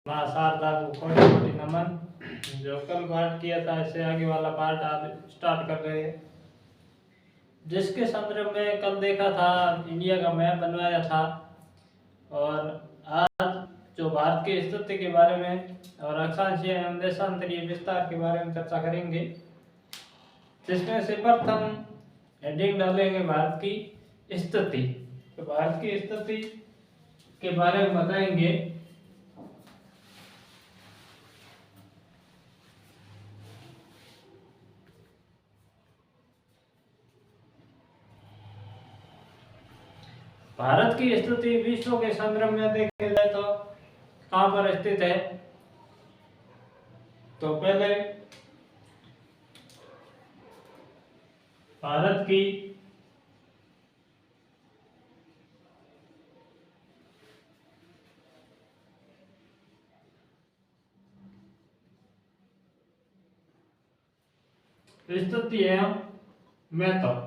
माँ शारदा को कोटि कोटि नमन। जो कल पाठ किया था इससे आगे वाला पाठ आप स्टार्ट कर रहे हैं। जिसके संदर्भ में कल देखा था इंडिया का मैप बनवाया था, और आज जो भारत की स्थिति के बारे में और अक्षांशीय एवं देशांतरीय विस्तार के बारे में चर्चा करेंगे। जिसमें से प्रथम हेडिंग डालेंगे भारत की स्थिति। तो भारत की स्थिति के बारे में बताएंगे। भारत की स्थिति विश्व के संदर्भ में देखे जाए तो कहां पर स्थित है? तो पहले भारत की स्थिति एवं महत्व।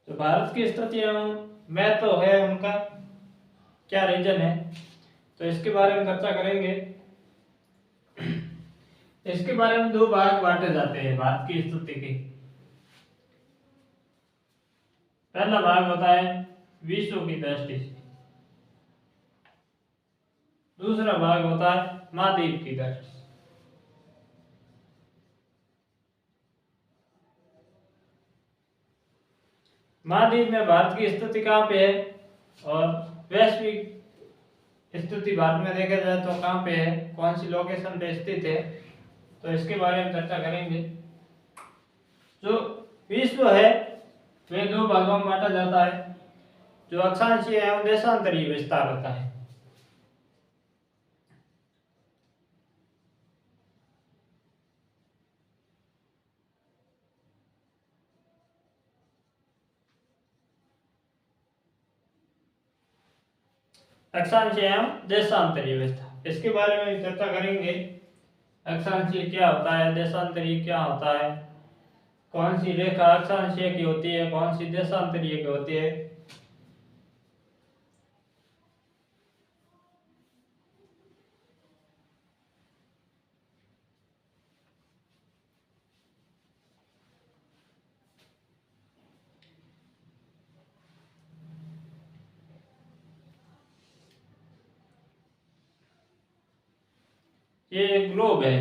तो भारत की स्थिति एवं महत्व है उनका क्या रीजन है, तो इसके बारे में चर्चा करेंगे। इसके बारे में दो भाग बांटे जाते हैं भारत की स्थिति के। पहला भाग होता है विश्व की दृष्टि से, दूसरा भाग होता है महाद्वीप की दृष्टि से। महाद्वीप में भारत की स्थिति कहाँ पे है, और वैश्विक स्थिति भारत में देखा जाए तो कहाँ पे है, कौन सी लोकेशन पे स्थित है, तो इसके बारे में चर्चा करेंगे। जो विश्व है वे दो भागों में बांटा जाता है, जो अक्षांशीय एवं देशांतरीय विस्तार होता है। अक्षांशीय एवं देशांतरीय विस्तार, इसके बारे में चर्चा करेंगे। अक्षांशीय क्या होता है, देशांतरीय क्या होता है, कौन सी रेखा अक्षांशीय की होती है, कौन सी देशांतरीय की होती है। ये एक ग्लोब है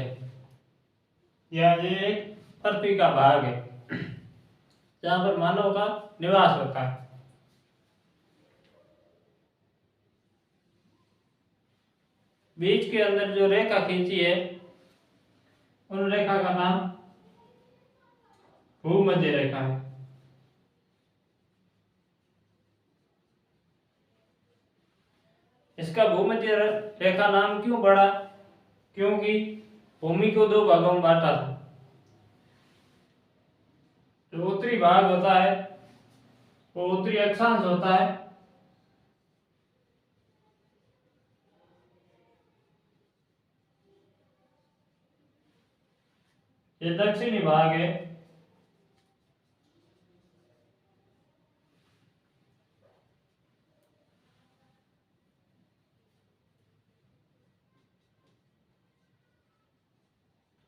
या ये एक पृथ्वी का भाग है जहां पर मानव का निवास होता है। बीच के अंदर जो रेखा खींची है उन रेखा का नाम भूमध्य रेखा है। इसका भूमध्य रेखा नाम क्यों पड़ा? क्योंकि भूमि को दो भागों में बांटा था। जो उत्तरी भाग होता है वो उत्तरी अक्षांश होता है, ये दक्षिणी भाग है।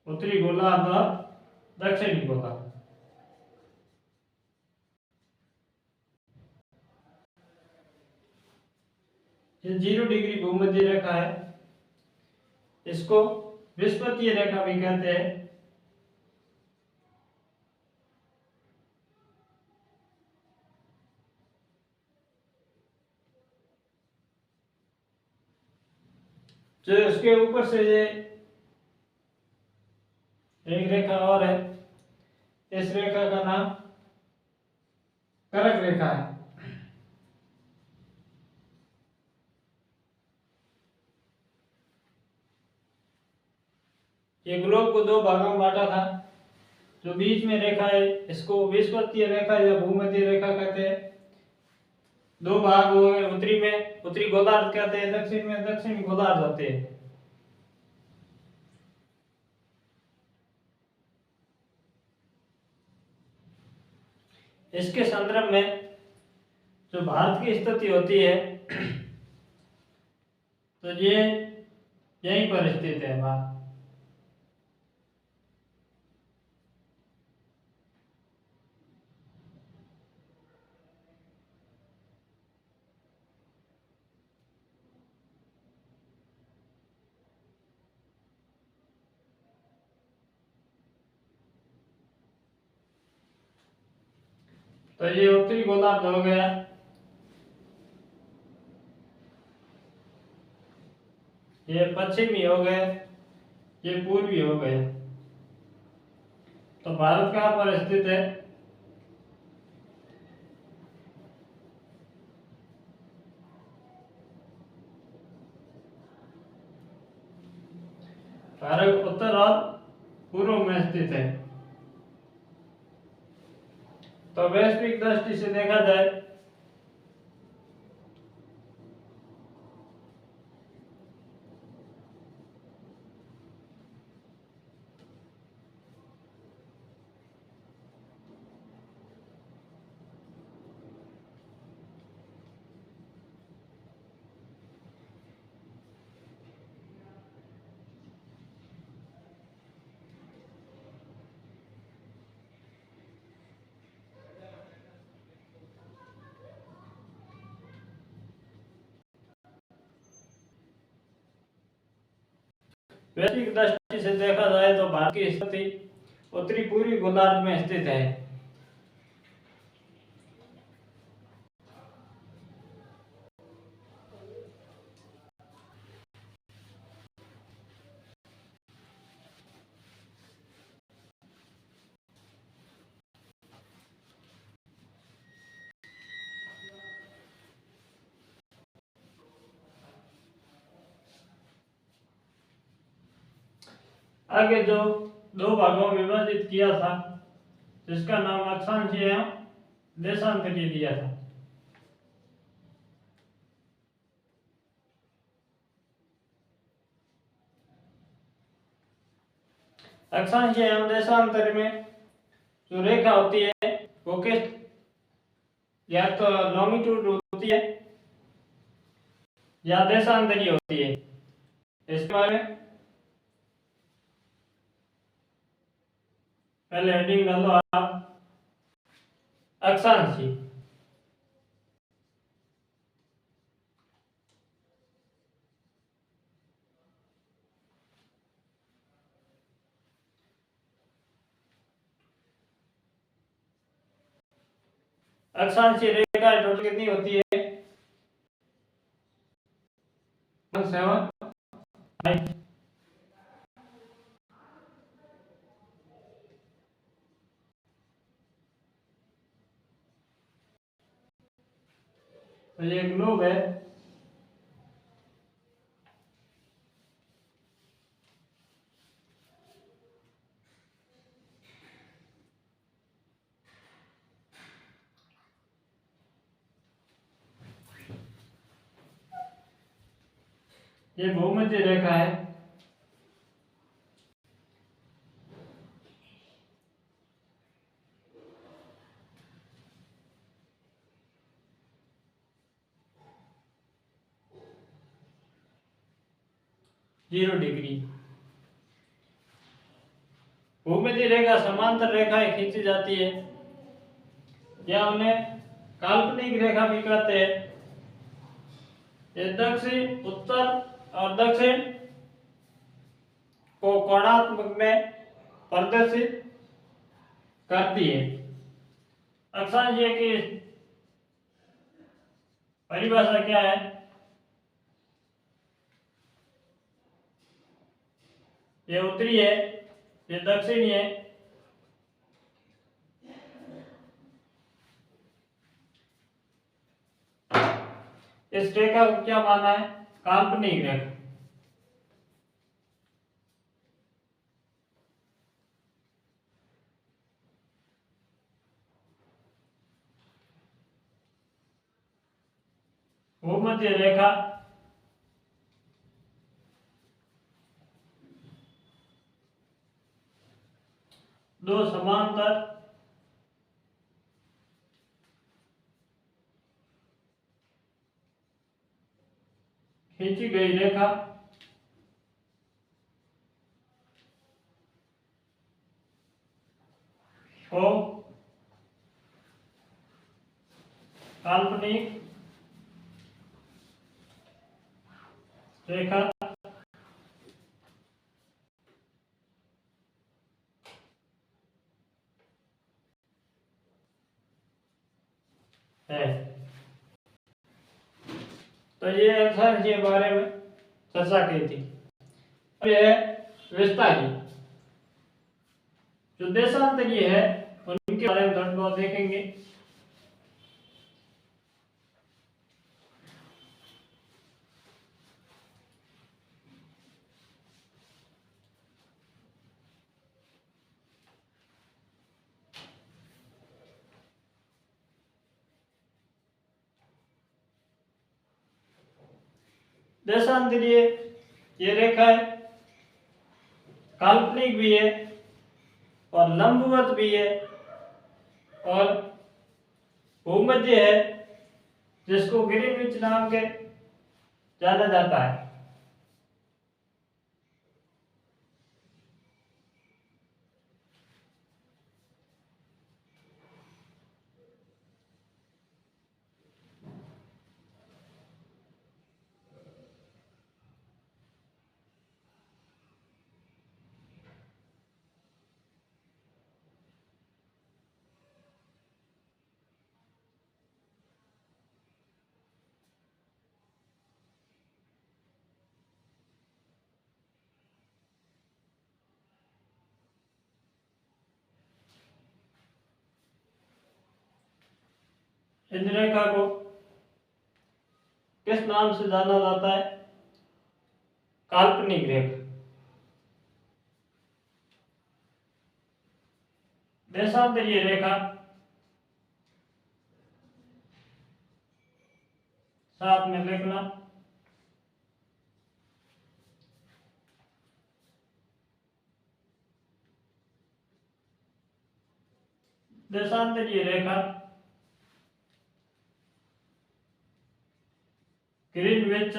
उत्तरी गोलार्ध और दक्षिणी गोलार्ध। ये 0 डिग्री भूमध्य रेखा है, इसको विषुवतीय रेखा भी कहते हैं। जो इसके ऊपर से ये एक रेखा और है, इस रेखा का नाम कर्क रेखा है। ये ग्लोब को दो भागों में बांटा था। जो बीच में रेखा है इसको विषुवतीय रेखा या भूमध्य रेखा कहते हैं। दो भाग हो गए, उत्तरी में उत्तरी गोलार्ध कहते हैं, दक्षिण में दक्षिणी गोलार्ध होते हैं। इसके संदर्भ में जो भारत की स्थिति होती है तो ये यहीं पर स्थित है बात। तो ये उत्तरी गोलार्ध हो गया। ये पश्चिमी हो गए, ये पूर्वी हो गए। तो भारत कहाँ पर स्थित है? भारत उत्तर और पूर्व में स्थित है। तो वैश्विक दृष्टि से देखा जाए वैश्विक दृष्टि से देखा जाए तो भारत की स्थिति उत्तरी पूर्वी गोलार्ध में स्थित है। आगे जो दो भागों में विभाजित किया था, जिसका नाम अक्षांशीय एवं देशांतरीय दिया था। अक्षांशीय एवं देशांतर में जो रेखा होती है वो किस, या तो लॉन्गिट्यूड होती है या देशांतरीय होती है। इसके बारे में पहले हेडिंग डालो आप, अक्षांशीय। अक्षांशीय रेखा टोटल कितनी होती है? 179। तो ये ग्लोब है। ये भूमध्य रेखा है। Zero degree. भूमध्य रेखा समांतर रेखाएं खींची जाती है, या उन्हें काल्पनिक रेखा भी कहते हैं। ये दक्षिण, उत्तर और दक्षिण को कोणात्मक में प्रदर्शित करती है। अक्षांशीय की परिभाषा क्या है? ये उत्तरी है, ये दक्षिणी है। इस रेखा को क्या माना है? काल्पनिक रेखा। भूमध्य रेखा दो समांतर खींची गई रेखा को काल्पनिक रेखा है। तो ये अक्षांश के बारे में चर्चा की थी। अब ये विस्तारी जो देशांतरीय है उनके बारे में थोड़ा बहुत देखेंगे। देशांतरीय ये रेखा है, काल्पनिक भी है और लंबवत भी है और भूमध्य है, जिसको ग्रीनविच नाम के जाना जाता है। इस रेखा को किस नाम से जाना जाता है? काल्पनिक रेखा। देशांतरीय रेखा साथ में लिखना। देशांतरीय रेखा ग्रीनविच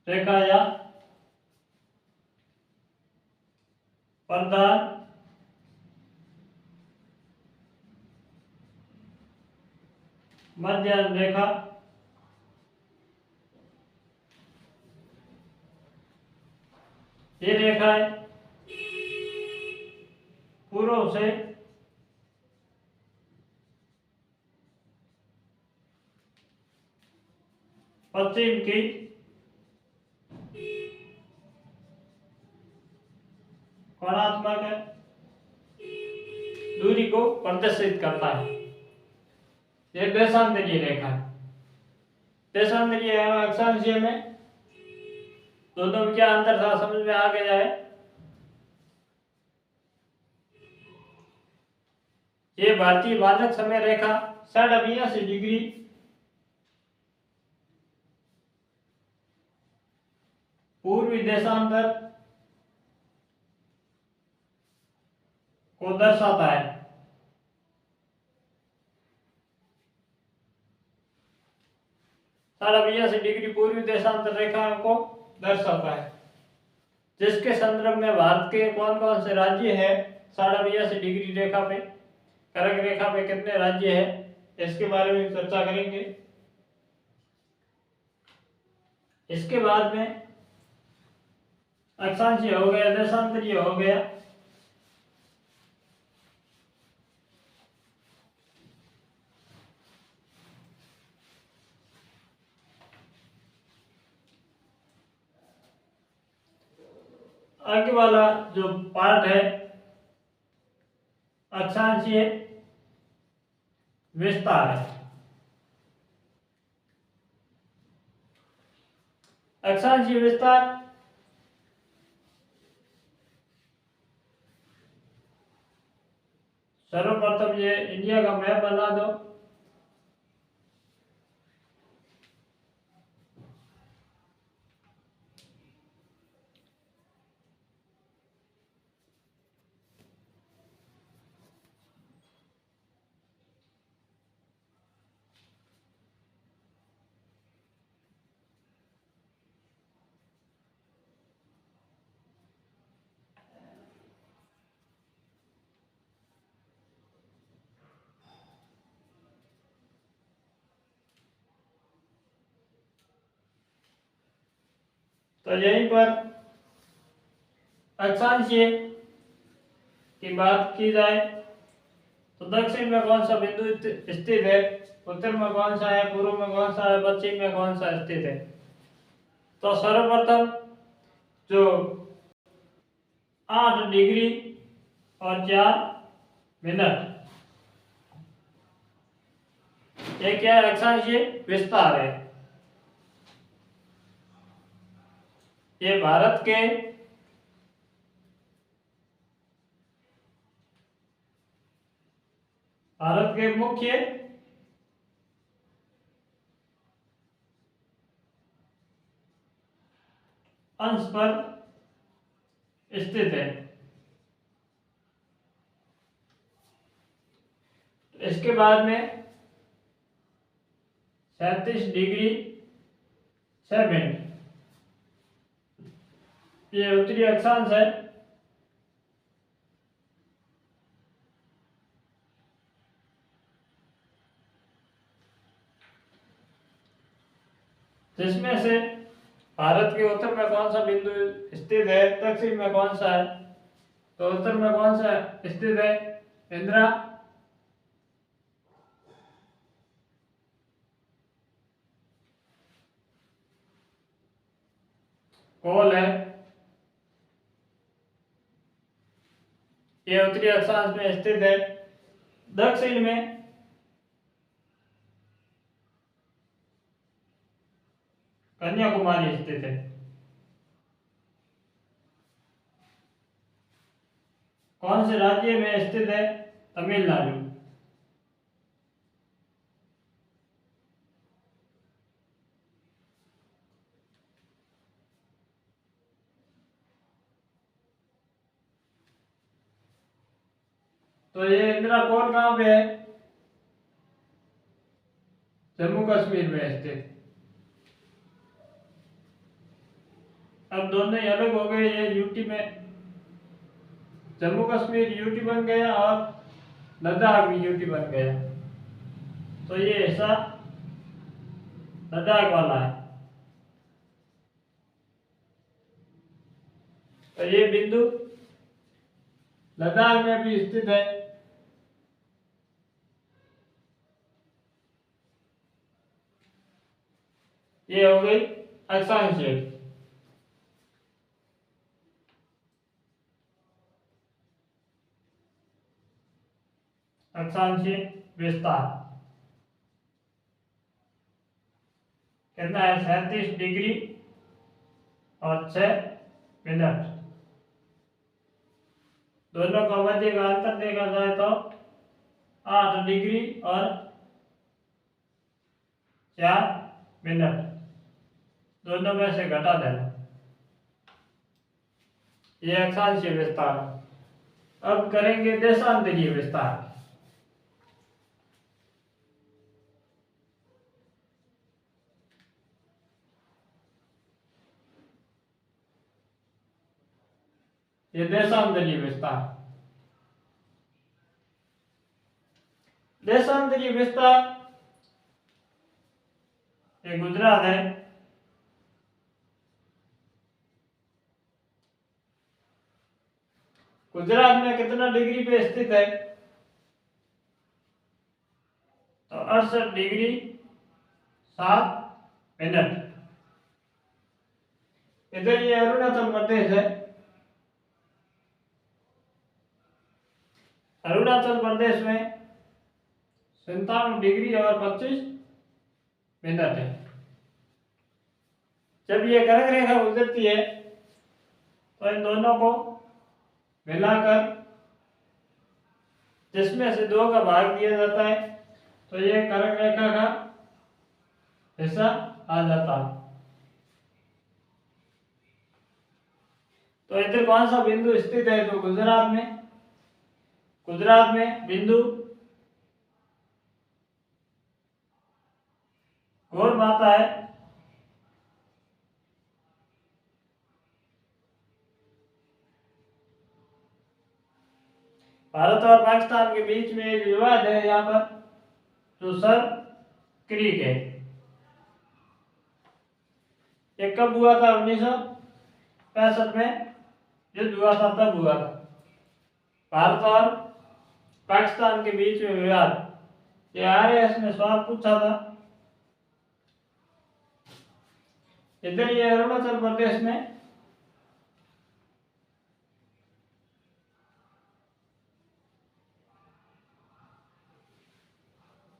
रेखा या प्रधान मध्य रेखा ये रेखा है पूर्व से पश्चिम की कोणात्मक दूरी को प्रदर्शित करता है। ये देशांतरीय रेखा है। देशांतरीय एवं अक्षांशीय में दोनों में क्या अंतर था समझ में आ गया है। ये भारतीय मानक समय रेखा 82° पूर्वी देशांतर को दर्शाता है। साढ़े 82° पूर्वी देशांतर रेखा को दर्शाता है, जिसके संदर्भ में भारत के कौन कौन से राज्य है 82° रेखा पे, कर्क रेखा पे कितने राज्य है, इसके बारे में चर्चा करेंगे। इसके बाद में अक्षांशीय हो गया, देशांतरीय हो गया। आगे वाला जो पार्ट है अक्षांशीय विस्तार है। अक्षांशीय विस्तार सर्वप्रथम ये इंडिया का मैप बना दो। तो यहीं पर अक्षांशीय की बात की जाए तो दक्षिण में कौन सा बिंदु स्थित है, उत्तर में कौन सा है, पूर्व में कौन सा है, पश्चिम में कौन सा स्थित है। तो सर्वप्रथम जो 8 डिग्री और 4 मिनट, ये क्या है, अक्षांशीय विस्तार है। ये भारत के मुख्य अंश पर स्थित है। इसके बाद में 37 डिग्री 6 मिनट, ये उत्तरी अक्षांश है। जिसमें से भारत के उत्तर में कौन सा बिंदु स्थित है, दक्षिण में कौन सा है। तो उत्तर में कौन सा स्थित है, इंदिरा कोल है, ये उत्तरी अक्षांश में स्थित है। दक्षिण में कन्याकुमारी स्थित है। कौन से राज्य में स्थित है, तमिलनाडु। तो ये इंदिरा कोल कहाँ पे है, जम्मू कश्मीर में स्थित। अब दोनों ही अलग हो गए, ये यूटी में, जम्मू कश्मीर यूटी बन गया और लद्दाख भी यूटी बन गया। तो ये हिस्सा लद्दाख वाला है। तो ये बिंदु लद्दाख में भी स्थित है। ये हो गई अक्षांशीय। अक्षांशीय विस्तार कितना है, 37 डिग्री और 6 मिनट। दोनों का मध्य का अंतर देखा जाए तो 8 डिग्री और 4 मिनट, दोनों में से घटा देना। ये अक्षांशीय विस्तार। अब करेंगे देशांतरीय विस्तार। ये देशांतरीय विस्तार, देशांतरीय विस्तार, ये गुजरात है। गुजरात में कितना डिग्री पे स्थित है, तो 68 डिग्री 7 मिनट। इधर ये अरुणाचल प्रदेश है। अरुणाचल प्रदेश में 57 डिग्री और 25 मिनट है। जब ये कर्क रेखा गुजरती है तो इन दोनों को मिलाकर जिसमें से 2 का भाग दिया जाता है तो ये कर्क रेखा का हिस्सा आ जाता है। तो इधर कौन सा बिंदु स्थित है, तो गुजरात में बिंदु गौरमाता है। भारत और पाकिस्तान के बीच में एक विवाद है यहाँ पर, जो सर क्रीक है। ये कब हुआ था, 65 में युद्ध हुआ था, तब हुआ था। भारत और पाकिस्तान के बीच में विवाद, ये आरएस ने सवाल पूछा था। इधर ये अरुणाचल प्रदेश में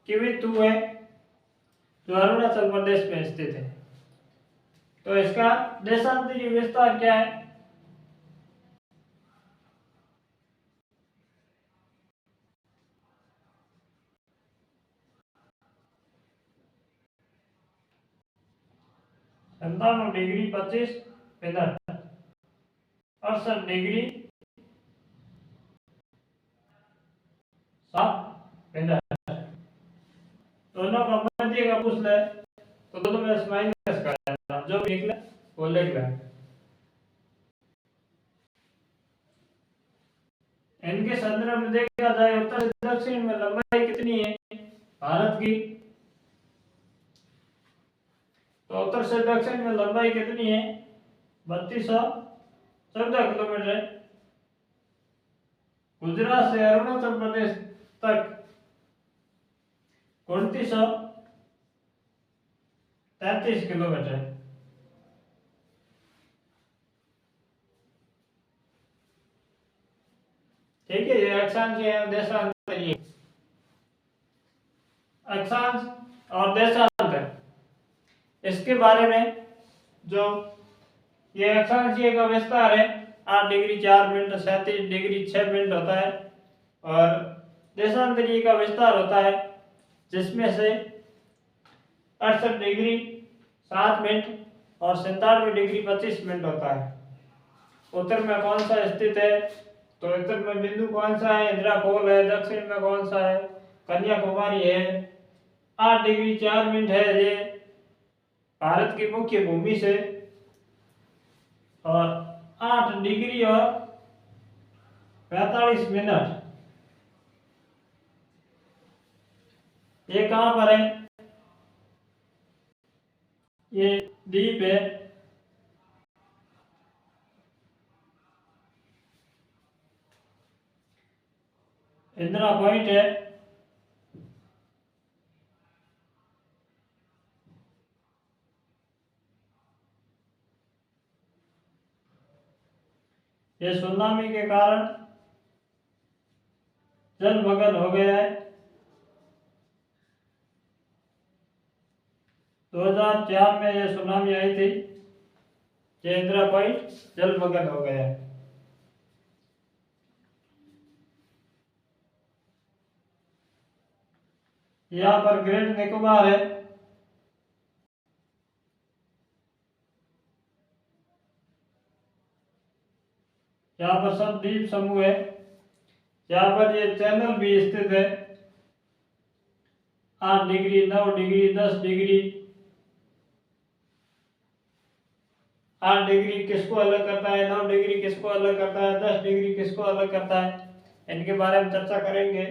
किवितु है, जो अरुणाचल प्रदेश में स्थित है। तो इसका देशांतरी विस्तार क्या है? संतानवे डिग्री 25 मिनट, 68 डिग्री 7 मिनट। दोनों का मध्य का पूछ ले तो दोनों में माइनस का है, जो भी निकले वो लिख ले। इनके संदर्भ में देखा जाए उत्तर से दक्षिण में लंबाई कितनी है भारत की, तो उत्तर से दक्षिण में लंबाई कितनी है? 3214 किलोमीटर है। गुजरात से अरुणाचल प्रदेश तक 2933 किलोमीटर है। ठीक है, ये अक्षांश है, देशांतर। अक्षांश और देशांतर, इसके बारे में जो ये अक्षांशीय का विस्तार है 8 डिग्री 4 मिनट 37 डिग्री 6 मिनट होता है, और देशांतरीय का विस्तार होता है जिसमें से 68 डिग्री 7 मिनट और 97 डिग्री 25 मिनट होता है। उत्तर में कौन सा स्थित है? तो उत्तर में बिंदु कौन सा है? इंदिरा कोल है। दक्षिण में कौन सा है? कन्याकुमारी है। 8 डिग्री 4 मिनट है ये भारत की मुख्य भूमि से, और 8 डिग्री और 45 मिनट ये कहां पर है? ये द्वीप है, इंदिरा पॉइंट है। ये सुनामी के कारण जलमग्न हो गया है। 2004 में ये सुनामी आई थी, ये इंदिरा पॉइंट जलमग्न हो गया है। यहाँ पर ग्रेट निकोबार है, यहाँ पर सब द्वीप समूह है। यहाँ पर ये चैनल भी स्थित है, 8 डिग्री 9 डिग्री 10 डिग्री। 8 डिग्री किसको अलग करता है, 9 डिग्री किसको अलग करता है, 10 डिग्री किसको अलग करता है, इनके बारे में चर्चा करेंगे।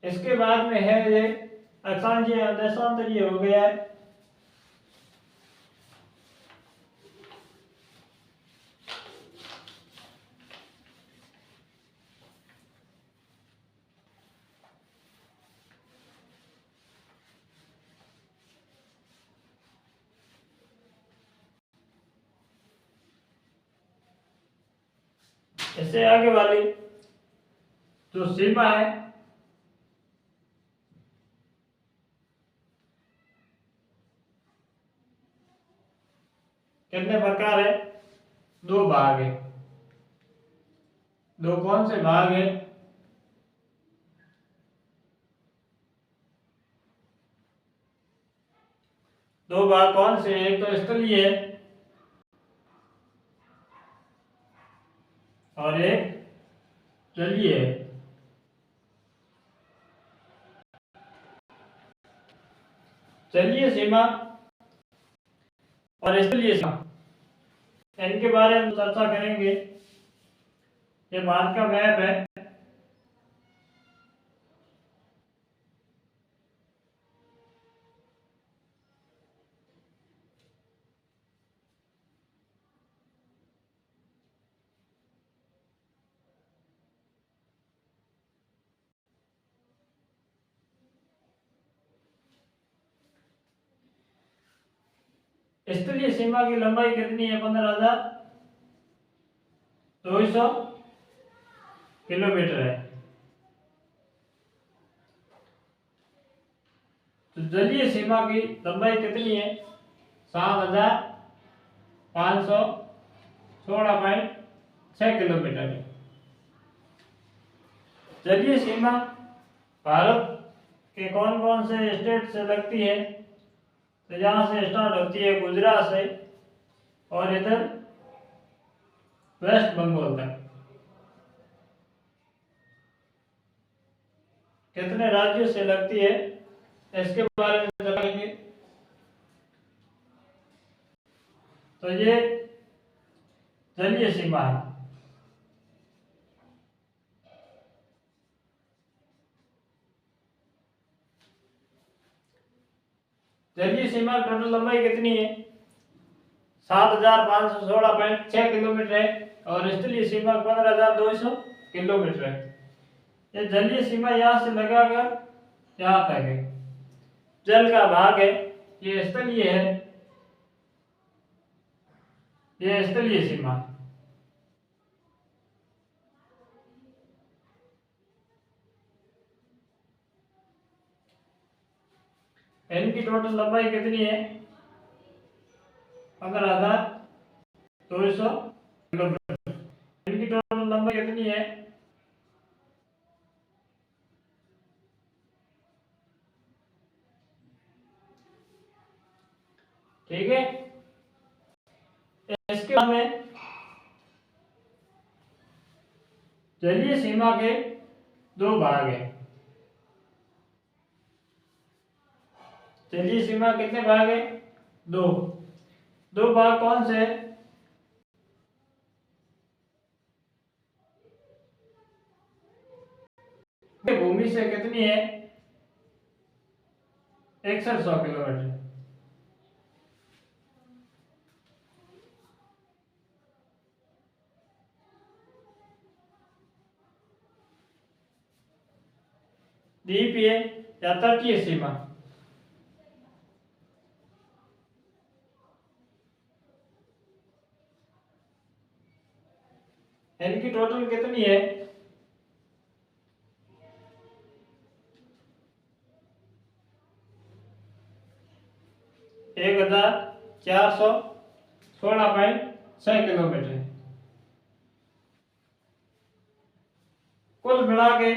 इसके बाद में है ये अक्षांशीय और देशांतरीय हो गया है। इससे आगे वाली जो सीमा है कितने प्रकार है? 2 भाग है। 2 कौन से भाग है? 2 भाग कौन से? एक तो स्थलीय है और एक जलीय है। जलीय सीमा और स्थलीय सीमा, इनके बारे में चर्चा करेंगे। ये भारत का मैप है। स्थलीय सीमा की लंबाई कितनी है? 15,200 किलोमीटर है। तो जलीय सीमा की लंबाई कितनी है? 7,516.6 किलोमीटर है। जलीय सीमा भारत के कौन कौन से स्टेट से लगती है? तो यहाँ से स्टार्ट होती है गुजरात से और इधर वेस्ट बंगाल तक। कितने राज्यों से लगती है इसके बारे में जानेंगे। तो ये जलीय सीमा है। जलीय सीमा की टोटल लंबाई कितनी है? 7,516.6 किलोमीटर है और स्थलीय सीमा 15,200 किलोमीटर है। ये जलीय सीमा यहाँ से लगाकर यहाँ तक है। जल का भाग है, ये स्थलीय है, ये स्थलीय सीमा। इनकी टोटल लंबाई कितनी है? 15,200 किलोमीटर। इनकी टोटल लंबाई कितनी है? ठीक है। इसके बाद में जलीय सीमा के दो भाग हैं। जलीय सीमा कितने भाग है? दो। दो भाग कौन से? भूमि से कितनी है? 6100 किलोमीटर। द्वीपीय या तटीय सीमा। इनकी टोटल कितनी है? 1,416.6 किलोमीटर। कुल मिला के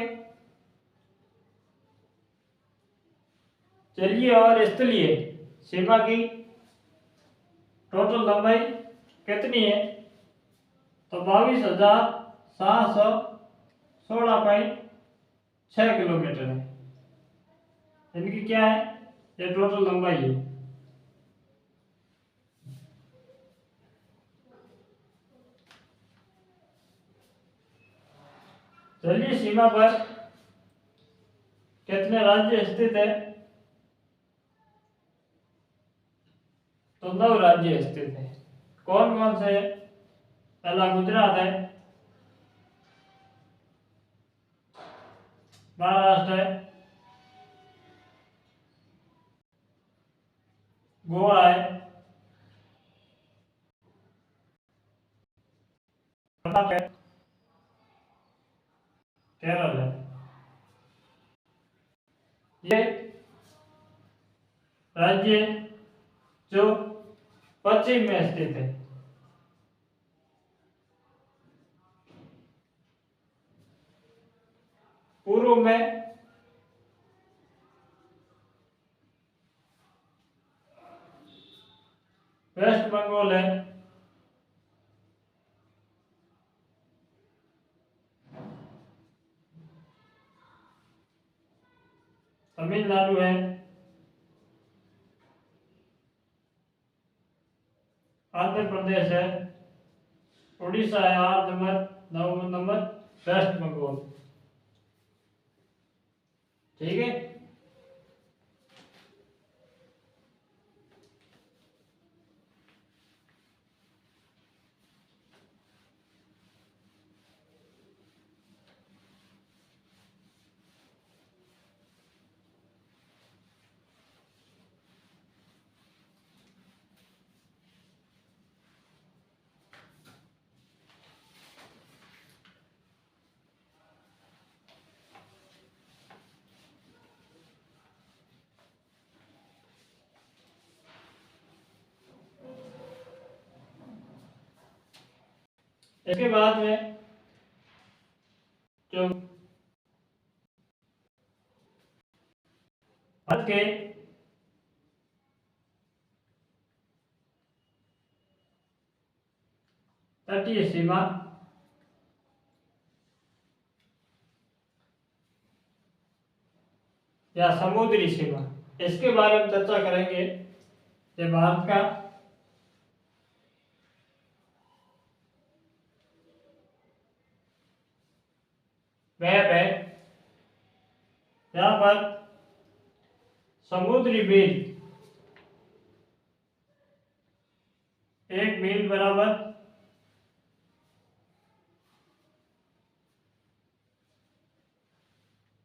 जलीय और स्थलीय सीमा की टोटल लंबाई कितनी है? तो 22,716.6 किलोमीटर है। इनकी क्या है? ये टोटल लंबाई है। जलीय सीमा पर कितने राज्य स्थित है? तो 9 राज्य स्थित है। कौन कौन से? पहला गुजरात है, महाराष्ट्र है, गोवा है, कर्नाटक है, केरल है। ये राज्य जो पश्चिम में स्थित है। पूर्व में वेस्ट बंगाल है, तमिलनाडु है, आंध्र प्रदेश है, उड़ीसा है 8 नंबर, 9 नंबर वेस्ट बंगाल। ठीक है। इसके बाद में जो भारत के तटीय सीमा या समुद्री सीमा, इसके बारे में चर्चा करेंगे। ये भारत का मैप है। यहाँ पर समुद्री मील 1 मील बराबर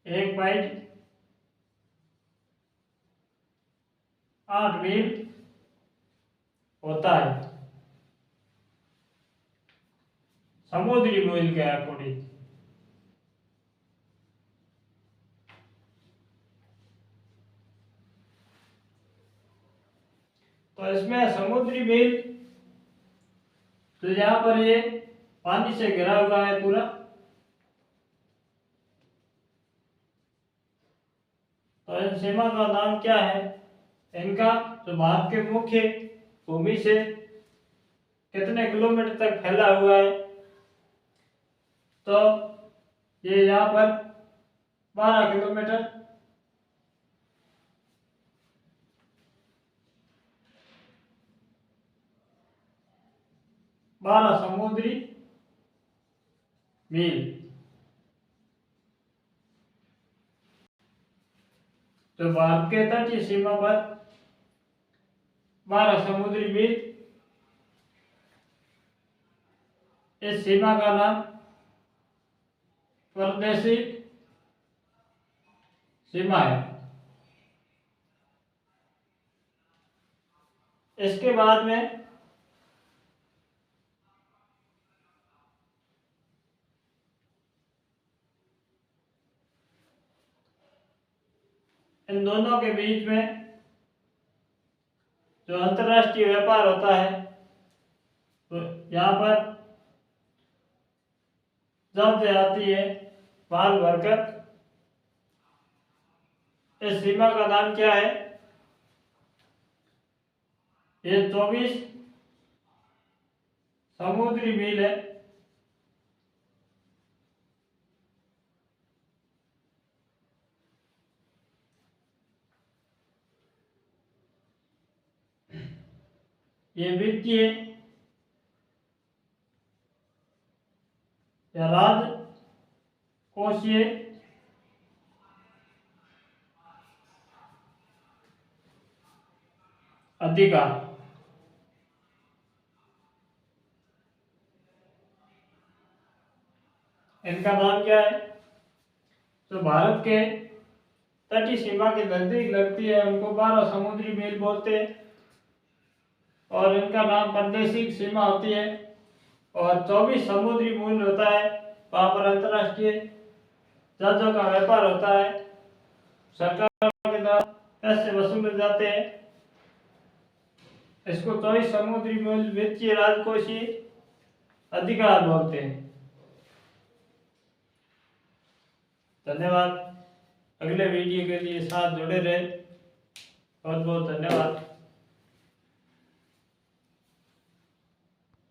1.8 मील होता है समुद्री मील के अकॉर्डिंग। तो इसमें समुद्री मील तो यहाँ पर ये पानी से घिरा हुआ है पूरा। तो इन सीमा का नाम क्या है? इनका जो भारत के मुख्य भूमि से कितने किलोमीटर तक फैला हुआ है, तो ये यहाँ पर 12 किलोमीटर। बारह समुद्री मील। तो भारत के तटीय सीमा पर 12 समुद्री मील। इस सीमा का नाम प्रादेशिक सीमा है। इसके बाद में इन दोनों के बीच में जो अंतर्राष्ट्रीय व्यापार होता है, तो यहाँ पर जहाज आती है माल भरकर। इस सीमा का नाम क्या है? ये 24 समुद्री मील है। ये वित्तीय या राजकोषीय अधिकार। इनका नाम क्या है? तो भारत के तटीय सीमा के नजदीक लगती है, उनको 12 समुद्री मील बोलते हैं। और इनका नाम प्रादेशिक सीमा होती है। और 24 समुद्री मील होता है। वहाँ पर अंतर्राष्ट्रीय जहाजों का व्यापार होता है। सरकार के द्वारा पैसे वसूले जाते हैं। इसको 24 समुद्री मील वित्तीय राजकोषीय अधिकार बोलते हैं। धन्यवाद। अगले वीडियो के लिए साथ जुड़े रहे। बहुत बहुत धन्यवाद।